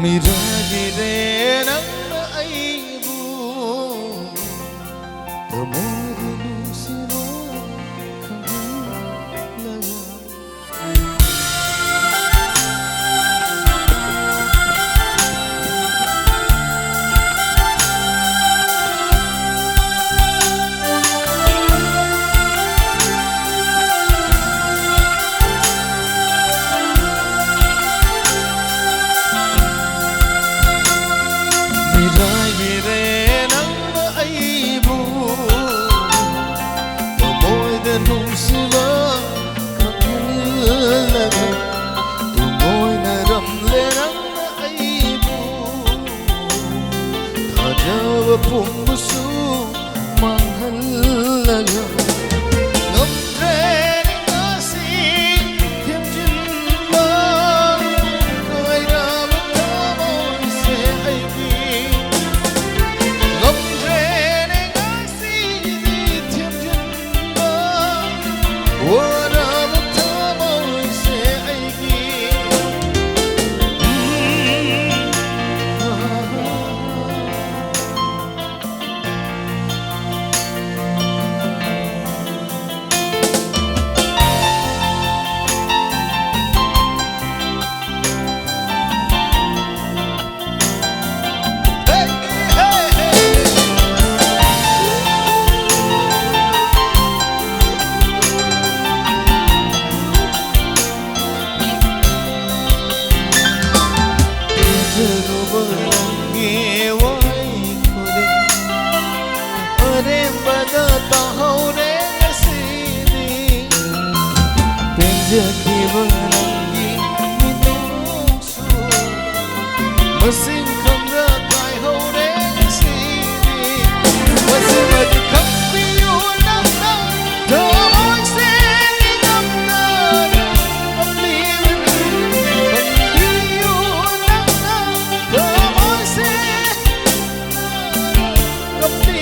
ಮಿರಾಗಿರೆ ನನ್ನ ಐಬು ತಮೋರು zero Pumbusu manghalaga ngamdre nasi themjinma kaira batamoy se aigi ngamdre nasi themjinma wara batamoy se aigi Penjaki menanggi minum su mesin kamera kai hore sini mesin mati kapi unang na damai sini namna kapi unang na damai sini kapi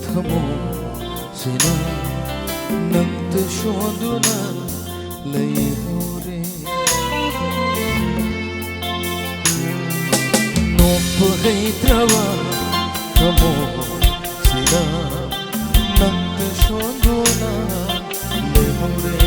Thamo sina nant shoduna lai hore nop hai trawa thamo sina nant shoduna lai hore